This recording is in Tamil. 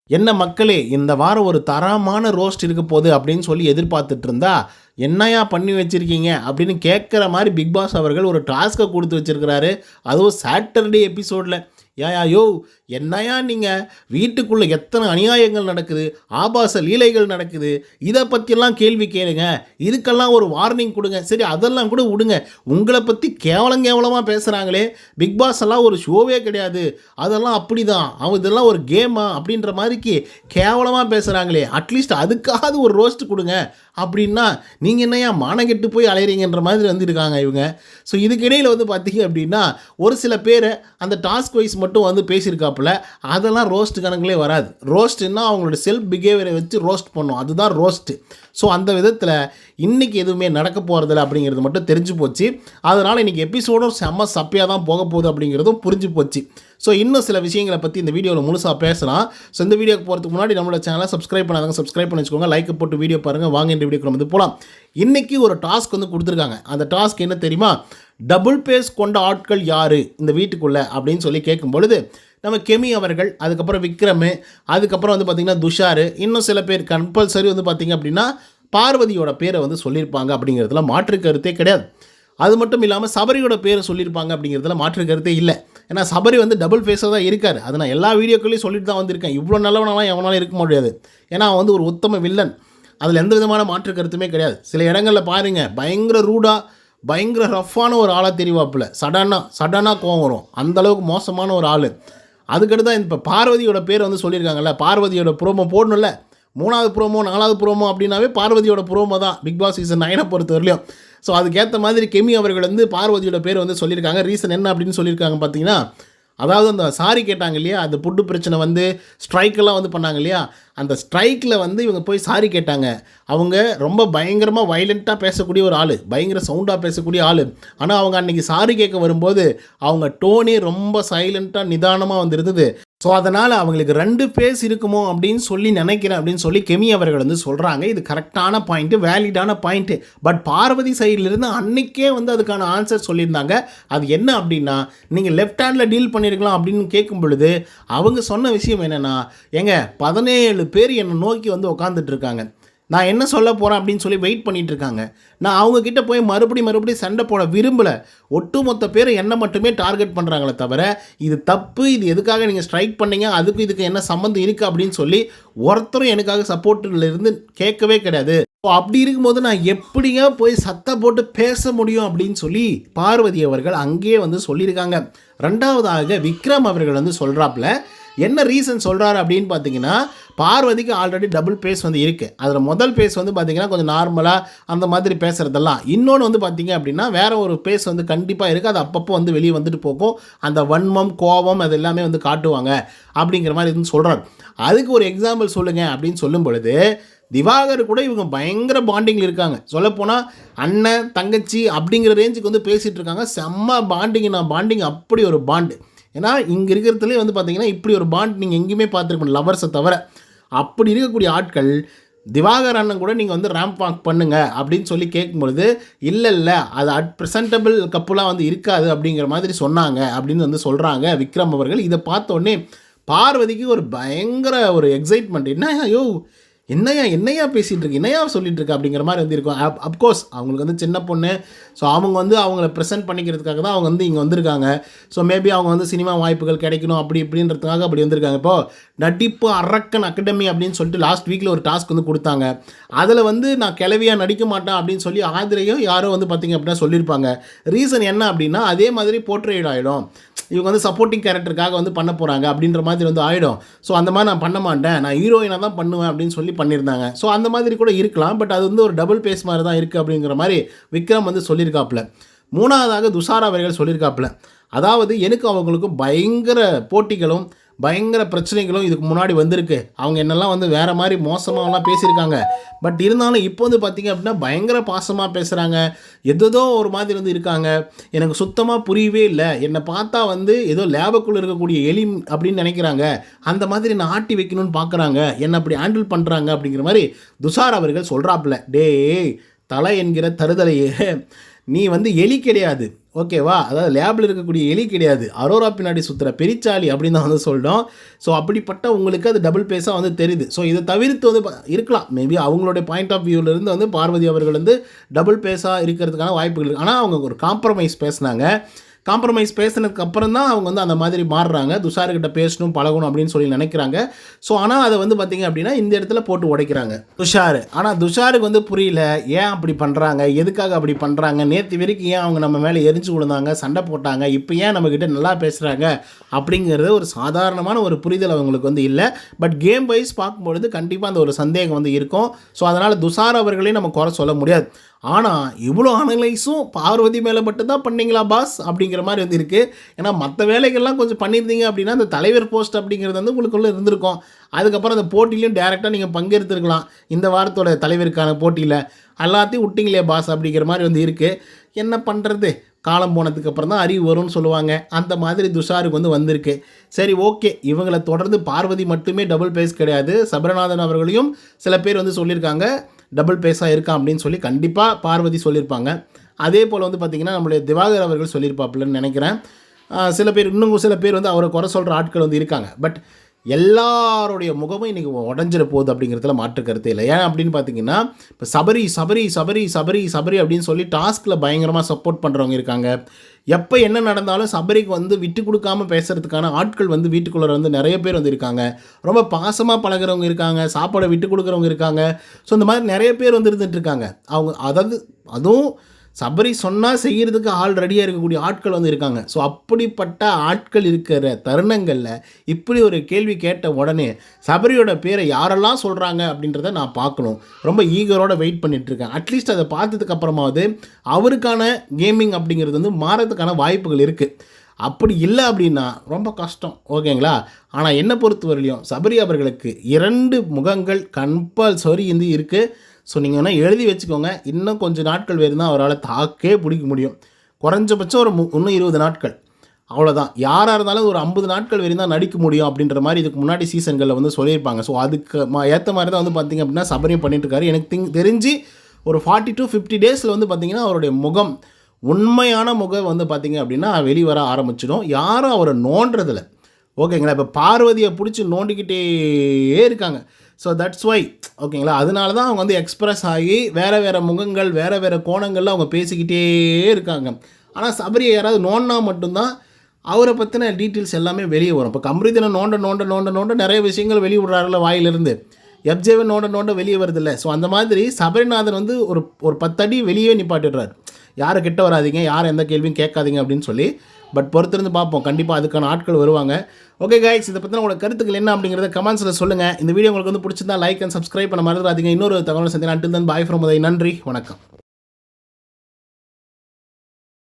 என்ன மக்களே, இந்த வாரம் ஒரு தரமான ரோஸ்ட் இருக்க போகுது அப்படின்னு சொல்லி எதிர்பார்த்துட்டு இருந்தா, என்னய்யா பண்ணி வச்சிருக்கீங்க அப்படின்னு கேட்குற மாரி பிக் பாஸ் அவர்கள் ஒரு டாஸ்க்க குடுத்து வச்சிருக்கிறாரு. அதுவும் சாட்டர்டே எபிசோட்ல. ஏன்யா யோவ்! என்னய்யா நீங்க? வீட்டுக்குள்ள எத்தன அநியாயங்கள் நடக்குது, ஆபாச லீலைகள் நடக்குது. இத பத்தியெல்லாம் கேள்வி கேளுங்க. இதுக்கெல்லாம் ஒரு வார்னிங் குடுங்க. சரி அதெல்லாம் கூட விடுங்க. உங்கள பத்தி கேவலமா பேசுறாங்களே, பிக் பாஸ் எல்லாம் ஒரு ஷோவே கிடையாது. அதெல்லாம் அப்படிதான். இதெல்லாம் ஒரு கேமா? அப்படின்ற மாரிக்கு கேவலமா பேசுறாங்களே, அட்லீஸ்ட் அதுக்காவது ஒரு ரோஸ்ட் குடுங்க. அப்படின்னா, நீங்க என்னய்யா மானங்கெட்டு போய் அலையறீங்கன்ற மாதிரி வந்துருக்காங்க இவங்க. ஸோ இதுக்கு இடையில வந்து பார்த்தீங்க அப்படின்னா, ஒரு சில பேர அந்த டாஸ்க் வைஸ் மட்டும் வந்து பேசியிருக்காப்புல. அதெல்லாம் ரோஸ்ட் கணக்குலே வராது. ரோஸ்ட்ன்னா அவங்களோட செல்ஃப் பிஹேவியரை வச்சு ரோஸ்ட் பண்ணும். அதுதான் ரோஸ்ட்டு. ஸோ அந்த விதத்தில் இன்றைக்கி எதுவுமே நடக்க போகிறதில்ல அப்படிங்கிறது மட்டும் தெரிஞ்சு போச்சு. அதனால் இன்றைக்கி எபிசோடும் செம்ம சப்பையாக தான் போக போகுது அப்படிங்கிறதும் புரிஞ்சு போச்சு. ஸோ இன்னும் சில விஷயங்களை பற்றி இந்த வீடியோவில் முழுசாக பேசலாம். ஸோ இந்த வீடியோக்கு போகிறதுக்கு முன்னாடி நம்மளோட சேனலை சப்ஸ்கிரைப் பண்ணாதவங்க சப்ஸ்கிரைப் பண்ணி வச்சுக்கோங்க. லைக் போட்டு வீடியோ பாருங்கள். வாங்க இந்த வீடியோக்கு வந்து போகலாம். இன்றைக்கி ஒரு டாஸ்க் வந்து கொடுத்துருக்காங்க. அந்த டாஸ்க் என்ன தெரியுமா? டபுள் பேஸ் கொண்ட ஆட்கள் யார் இந்த வீட்டுக்குள்ளே அப்படின்னு சொல்லி கேட்கும் பொழுது, நம்ம கெமி அவர்கள், அதுக்கப்புறம் விக்ரம், அதுக்கப்புறம் வந்து பார்த்திங்கன்னா துஷார், இன்னும் சில பேர் கம்பல்சரி வந்து பார்த்திங்க அப்படின்னா பார்வதியோட பேரை வந்து சொல்லியிருப்பாங்க அப்படிங்கிறதுல மாற்று கருத்தே கிடையாது. அது மட்டும் இல்லாமல் சபரியோட பேரை சொல்லியிருப்பாங்க அப்படிங்கிறதுல மாற்று கருத்தே இல்லை. ஏன்னா சபரி வந்து டபுள் ஃபேஸாக தான் இருக்கார். அதை நான் எல்லா வீடியோக்களையும் சொல்லிட்டு தான் வந்திருக்கேன். இவ்வளோ நல்லவனாலாம் எவனாலும் இருக்க முடியாது. ஏன்னா அவன் வந்து ஒரு உத்தம வில்லன். அதில் எந்த விதமான மாற்று கருத்துமே கிடையாது. சில இடங்களில் பாருங்கள், பயங்கர ரூடாக பயங்கர ரஃப்பான ஒரு ஆளாக தெரிவாப்பில். சடனாக கோவம் வரும். அந்தளவுக்கு மோசமான ஒரு ஆள். அதுக்கடுத்து தான் இப்போ பார்வதியோட பேர் வந்து சொல்லியிருக்காங்கல்ல, பார்வதியோட ப்ரோமோ போடணும்ல. 3வது ப்ரோமோ 4வது ப்ரோமோ அப்படின்னாவே பார்வதியோட ப்ரோமோ தான் பிக் பாஸ் சீசன் 9 பொறுத்த வரலையும். ஸோ அதுக்கேற்ற மாதிரி கெமி அவர்கள் வந்து பார்வதியோட பேர் வந்து சொல்லியிருக்காங்க. ரீசன் என்ன அப்படின்னு சொல்லியிருக்காங்க பார்த்தீங்கன்னா, அதாவது அந்த சாரி கேட்டாங்க இல்லையா, அந்த புட்டு பிரச்சனை வந்து ஸ்ட்ரைக்கெல்லாம் வந்து பண்ணாங்க இல்லையா, அந்த ஸ்ட்ரைக்கில் வந்து இவங்க போய் சாரி கேட்டாங்க. அவங்க ரொம்ப பயங்கரமாக வைலண்ட்டாக பேசக்கூடிய ஒரு ஆள், பயங்கர சவுண்டாக பேசக்கூடிய ஆள். ஆனால் அவங்க அன்றைக்கி சாரி கேட்க வரும்போது அவங்க டோனே ரொம்ப சைலண்ட்டாக நிதானமாக வந்து இருந்தது. ஸோ அதனால் அவங்களுக்கு 2 ஃபேஸ் இருக்குமோ அப்படின்னு சொல்லி நினைக்கிறேன் அப்படின்னு சொல்லி கெமி அவர்கள் வந்து சொல்கிறாங்க. இது கரெக்டான பாயிண்ட்டு, வேலிடான பாயிண்ட்டு. பட் பார்வதி சைட்லேருந்து அன்றைக்கே வந்து அதுக்கான ஆன்சர் சொல்லியிருந்தாங்க. அது என்ன அப்படின்னா, நீங்கள் லெஃப்ட் ஹேண்டில் டீல் பண்ணியிருக்கலாம் அப்படின்னு கேட்கும் பொழுது அவங்க சொன்ன விஷயம் என்னென்னா, ஏங்க 17 பேர் என்னை நோக்கி வந்து உட்காந்துட்டு இருக்காங்க, நான் என்ன சொல்ல போகிறேன் அப்படின்னு சொல்லி வெயிட் பண்ணிகிட்டு இருக்காங்க. நான் அவங்கக்கிட்ட போய் மறுபடியும் சண்டை போட விரும்பலை. ஒட்டுமொத்த பேர் என்னை மட்டுமே டார்கெட் பண்ணுறாங்களே தவிர, இது தப்பு, இது எதுக்காக நீங்கள் ஸ்ட்ரைக் பண்ணீங்க, அதுக்கு இதுக்கு என்ன சம்மந்தம் இருக்குது அப்படின்னு சொல்லி ஒருத்தரும் எனக்காக சப்போர்ட்டில் இருந்து கேட்கவே கிடையாது. ஸோ அப்படி இருக்கும்போது நான் எப்படிங்க போய் சத்தம் போட்டு பேச முடியும் அப்படின்னு சொல்லி பார்வதி அவர்கள் அங்கேயே வந்து சொல்லியிருக்காங்க. 2வதாக விக்ரம் அவர்கள் வந்து சொல்கிறாப்புல. என்ன ரீசன் சொல்கிறாரு அப்படின்னு பார்த்தீங்கன்னா, பார்வதிக்கு ஆல்ரெடி டபுள் பேஸ் வந்து இருக்குது. அதில் முதல் பேஸ் வந்து பார்த்திங்கன்னா கொஞ்சம் நார்மலாக அந்த மாதிரி பேசுகிறதெல்லாம். இன்னொன்று வந்து பார்த்திங்க அப்படின்னா வேறு ஒரு பேஸ் வந்து கண்டிப்பாக இருக்குது. அது அப்பப்போ வந்து வெளியே வந்துட்டு போகும். அந்த வன்மம், கோபம் அது எல்லாமே வந்து காட்டுவாங்க அப்படிங்கிற மாதிரி வந்து சொல்கிறார். அதுக்கு ஒரு எக்ஸாம்பிள் சொல்லுங்கள் அப்படின்னு சொல்லும் பொழுது, திவாகர் கூட இவங்க பயங்கர பாண்டிங்கில் இருக்காங்க. சொல்லப்போனால் அண்ணன் தங்கச்சி அப்படிங்கிற ரேஞ்சுக்கு வந்து பேசிகிட்டு இருக்காங்க. செம்ம பாண்டிங் அப்படி ஒரு பாண்டு. ஏன்னா இங்கே இருக்கிறதுலே வந்து பார்த்திங்கன்னா இப்படி ஒரு பாண்ட் நீங்கள் எங்கேயுமே பார்த்துருக்கணும், லவர்ஸை தவிர. அப்படி இருக்கக்கூடிய ஆட்கள் திவாகர் அண்ணன் கூட நீங்கள் வந்து ரேம்ப் வாக் பண்ணுங்க அப்படின்னு சொல்லி கேட்கும்பொழுது, இல்லை அது ப்ரெசன்டபிள் கப்புலாம் வந்து இருக்காது அப்படிங்கிற மாதிரி சொன்னாங்க அப்படின்னு வந்து சொல்கிறாங்க விக்ரம் அவர்கள். இதை பார்த்தோன்னே பார்வதிக்கு ஒரு பயங்கர ஒரு எக்ஸைட்மெண்ட். என்னையா பேசிகிட்டு இருக்கு, என்னையா சொல்லிட்டு இருக்கு அப்படிங்கிற மாதிரி வந்து இருக்கும். அப்கோர்ஸ் அவங்களுக்கு வந்து சின்ன பொண்ணு. ஸோ அவங்க வந்து அவங்கள ப்ரெசென்ட் பண்ணிக்கிறதுக்காக தான் அவங்க வந்து இங்கே வந்திருக்காங்க. ஸோ மேபி அவங்க வந்து சினிமா வாய்ப்புகள் கிடைக்கணும் அப்படி இப்படின்றதுக்காக அப்படி வந்திருக்காங்க. இப்போது நடிப்பு அரக்கன் அகாடமி அப்படின்னு சொல்லிட்டு லாஸ்ட் வீக்கில் ஒரு டாஸ்க் வந்து கொடுத்தாங்க. அதில் வந்து நான் கிளவியாக நடிக்க மாட்டேன் அப்படின்னு சொல்லி ஆதிரையும் யாரோ வந்து பார்த்திங்க அப்படின்னா சொல்லியிருப்பாங்க. ரீசன் என்ன அப்படின்னா, அதே மாதிரி போர்ட்ரேட் ஆகிடும். இவங்க வந்து சப்போர்ட்டிங் கேரக்டருக்காக வந்து பண்ண போகிறாங்க அப்படின்ற மாதிரி வந்து ஆகிடும். ஸோ அந்த மாதிரி நான் பண்ண மாட்டேன், நான் ஹீரோயினாக தான் பண்ணுவேன் அப்படின்னு சொல்லி பண்ணியிருந்தாங்க. ஸோ அந்த மாதிரி கூட இருக்கலாம். பட் அது வந்து ஒரு டபுள் பேஸ் மாதிரி தான் இருக்குது அப்படிங்கிற மாதிரி விக்ரம் வந்து சொல்லியிருக்காப்புல. 3வதாக துஷாரா அவர்கள் சொல்லியிருக்காப்புல. அதாவது எனக்கு அவங்களுக்கும் பயங்கர போட்டிகளும் பயங்கர பிரச்சனைகளும் இதுக்கு முன்னாடி வந்திருக்கு. அவங்க என்னெல்லாம் வந்து வேறு மாதிரி மோசமாகலாம் பேசியிருக்காங்க. பட் இருந்தாலும் இப்போ வந்து பார்த்திங்க அப்படின்னா பயங்கர பாசமாக பேசுகிறாங்க. ஏதோ ஒரு மாதிரி வந்து இருக்காங்க. எனக்கு சுத்தமாக புரியவே இல்லை. என்னை பார்த்தா வந்து ஏதோ லேபுக்குள்ளே இருக்கக்கூடிய எலி அப்படின்னு நினைக்கிறாங்க. அந்த மாதிரி நான் ஆட்டி வைக்கணும்னு பார்க்குறாங்க. என்னை அப்படி ஹேண்டில் பண்ணுறாங்க அப்படிங்கிற மாதிரி துஷார் அவர்கள் சொல்கிறாப்புல. டேய் தலை என்கிற தருதலையே, நீ வந்து எலி கிடையாது, ஓகேவா? அதாவது லேபில் இருக்கக்கூடிய எலி கிடையாது, அரோரா பின்னாடி சுற்றுற பெரிச்சாளி அப்படின்னு தான் வந்து சொல்லிட்டோம். ஸோ அப்படிப்பட்ட உங்களுக்கு அது டபுள் பேஸாக வந்து தெரியுது. ஸோ இதை தவிர்த்து வந்து இருக்கலாம், மேபி அவங்களுடைய பாயிண்ட் ஆஃப் வியூவிலேருந்து வந்து பார்வதி அவர்கள் வந்து டபுள் பேஸாக இருக்கிறதுக்கான வாய்ப்புகள் இருக்குது. ஆனால் அவங்க ஒரு காம்ப்ரமைஸ் பேசினாங்க. காம்ப்ரமைஸ் பேசினதுக்கு அப்புறம் தான் அவங்க வந்து அந்த மாதிரி மாறுறாங்க, துஷார்கிட்ட பேசணும் பழகணும் அப்படின்னு சொல்லி நினைக்கிறாங்க. ஸோ ஆனால் அதை வந்து பார்த்திங்க அப்படின்னா இந்த இடத்துல போட்டு உடைக்கிறாங்க துஷார். ஆனால் துஷாருக்கு வந்து புரியல, ஏன் அப்படி பண்ணுறாங்க, எதுக்காக அப்படி பண்ணுறாங்க, நேற்று வரைக்கும் ஏன் அவங்க நம்ம மேலே எரிஞ்சு விழுந்தாங்க, சண்டை போட்டாங்க, இப்போ ஏன் நம்மக்கிட்ட நல்லா பேசுகிறாங்க அப்படிங்கிறது ஒரு சாதாரணமான ஒரு புரிதல் அவங்களுக்கு வந்து இல்லை. பட் கேம் வைஸ் பார்க்கும்பொழுது கண்டிப்பாக அந்த ஒரு சந்தேகம் வந்து இருக்கும். ஸோ அதனால் துஷார் அவர்களையும் நம்ம குறை சொல்ல முடியாது. ஆனால் இவ்வளோ அனலைஸும் பார்வதி மேலே மட்டும்தான் பண்ணிங்களா பாஸ் அப்படிங்கிற மாதிரி வந்து இருக்குது. ஏன்னா மற்ற வேலைகள்லாம் கொஞ்சம் பண்ணியிருந்தீங்க அப்படின்னா அந்த தலைவர் போஸ்ட் அப்படிங்கிறது வந்து உங்களுக்குள்ளே இருந்திருக்கும். அதுக்கப்புறம் அந்த போட்டியிலையும் டேரெக்டாக நீங்கள் பங்கெடுத்துருக்கலாம். இந்த வாரத்தோட தலைவருக்கான போட்டியில் எல்லாத்தையும் விட்டிங்களே பாஸ் அப்படிங்கிற மாதிரி வந்து இருக்குது. என்ன பண்ணுறது, காலம் போனதுக்கப்புறம் தான் அறிவு வரும்னு சொல்லுவாங்க. அந்த மாதிரி துஷாருக்கு வந்து வந்திருக்கு. சரி, ஓகே, இவங்களை தொடர்ந்து பார்வதி மட்டுமே டபுள் பேஸ் கிடையாது, சபரநாதன் அவர்களையும் சில பேர் வந்து சொல்லியிருக்காங்க டபுள் பேஸாக இருக்கான் அப்படின்னு சொல்லி கண்டிப்பாக பார்வதி சொல்லியிருப்பாங்க. அதே போல் வந்து பார்த்திங்கன்னா நம்மளுடைய திவாகர் அவர்கள் சொல்லியிருப்பாப்புலன்னு நினைக்கிறேன். சில பேர் இன்னும் சில பேர் வந்து அவரை குறை சொல்கிற ஆட்கள் வந்து இருக்காங்க. பட் எல்லாருடைய முகமும் இன்றைக்கி உடஞ்சிட போகுது அப்படிங்கிறதுல மாற்று கருத்து இல்லை. ஏன் அப்படின்னு பார்த்தீங்கன்னா, இப்போ சபரி சபரி சபரி சபரி சபரி அப்படின்னு சொல்லி டாஸ்கில் பயங்கரமாக சப்போர்ட் பண்ணுறவங்க இருக்காங்க. எப்போ என்ன நடந்தாலும் சபரிக்கு வந்து விட்டு கொடுக்காமல் பேசுகிறதுக்கான ஆட்கள் வந்து வீட்டுக்குள்ளே வந்து நிறைய பேர் வந்து இருக்காங்க. ரொம்ப பாசமாக பழகிறவங்க இருக்காங்க, சாப்பாடை விட்டு கொடுக்குறவங்க இருக்காங்க. ஸோ இந்த மாதிரி நிறைய பேர் வந்து இருந்துகிட்ருக்காங்க. அவங்க அதாவது அதுவும் சபரி சொன்னால் செய்கிறதுக்கு ஆள் ரெடியாக இருக்கக்கூடிய ஆட்கள் வந்து இருக்காங்க. ஸோ அப்படிப்பட்ட ஆட்கள் இருக்கிற தருணங்களில் இப்படி ஒரு கேள்வி கேட்ட உடனே சபரியோட பேரை யாரெல்லாம் சொல்கிறாங்க அப்படின்றத நான் பார்க்கணும். ரொம்ப ஈகரோடு வெயிட் பண்ணிகிட்ருக்கேன். அட்லீஸ்ட் அதை பார்த்ததுக்கு அப்புறமாவது அவருக்கான கேமிங் அப்படிங்கிறது வந்து மாறதுக்கான வாய்ப்புகள் இருக்குது. அப்படி இல்லை அப்படின்னா ரொம்ப கஷ்டம், ஓகேங்களா? ஆனால் என்னை பொறுத்தவரையிலையும் சபரி அவர்களுக்கு 2 முகங்கள் கம்பல்சரி வந்து இருக்குது. ஸோ நீங்கள் வேணால் எழுதி வச்சுக்கோங்க. இன்னும் கொஞ்சம் நாட்கள் வேறு தான் அவரால் தாக்கே பிடிக்க முடியும். குறைஞ்சபட்சம் ஒரு இன்னும் 20 நாட்கள், அவ்வளோதான். யாராக இருந்தாலும் ஒரு 50 நாட்கள் வரையும் தான் நடிக்க முடியும் அப்படின்ற மாதிரி இதுக்கு முன்னாடி சீசன்களில் வந்து சொல்லியிருப்பாங்க. ஸோ அதுக்கு ஏற்ற மாதிரி தான் வந்து பார்த்திங்க அப்படின்னா சபரியும் பண்ணிட்டுருக்காரு. எனக்கு தெரிஞ்சு ஒரு 40 to 50 டேஸில் வந்து பார்த்திங்கன்னா அவருடைய முகம், உண்மையான முகம் வந்து பார்த்திங்க அப்படின்னா வெளிவர ஆரம்பிச்சிடும். யாரும் அவரை நோண்டுறதில்ல, ஓகேங்களா? இப்போ பார்வதியை பிடிச்சி நோண்டிக்கிட்டே இருக்காங்க. ஸோ தட்ஸ் ஒய், ஓகேங்களா? அதனால தான் அவங்க வந்து எக்ஸ்ப்ரெஸ் ஆகி வேறு வேறு முகங்கள் வேறு வேறு கோணங்களில் அவங்க பேசிக்கிட்டே இருக்காங்க. ஆனால் சபரியை யாராவது நோண்டினா மட்டும்தான் அவரை பற்றின டீட்டெயில்ஸ் எல்லாமே வெளியே வரும். இப்போ கம்ருதீனை நோண்ட நோண்ட நோண்ட நோண்ட நிறைய விஷயங்கள் வெளியே விடுறாருல வாயிலிருந்து, எஃப்ஜேவை நோண்ட நோண்ட வெளியே வருதில்ல. ஸோ அந்த மாதிரி சபரிநாதன் வந்து ஒரு 10 அடி வெளியே நிப்பாட்டிடுறாரு. யாரும் கிட்ட வராதிங்க, யாரும் எந்த கேள்வியும் கேட்காதீங்க அப்படின்னு சொல்லி. பட் பொறுத்திருந்து பார்ப்போம், கண்டிப்பாக அதுக்கான ஆட்கள் வருவாங்க. ஓகே கைஸ், இதை பற்றின உங்களோட கருத்துக்கள் என்ன அப்படிங்கிறத கமெண்ட்ஸில் சொல்லுங்கள். இந்த வீடியோ உங்களுக்கு வந்து பிடிச்சிருந்தா லைக் அண்ட் சப்ஸ்கிரைப் பண்ண மறந்துடாதீங்க. இன்னொரு தகவல் சந்தினா. Until then bye from Uday. நன்றி, வணக்கம்.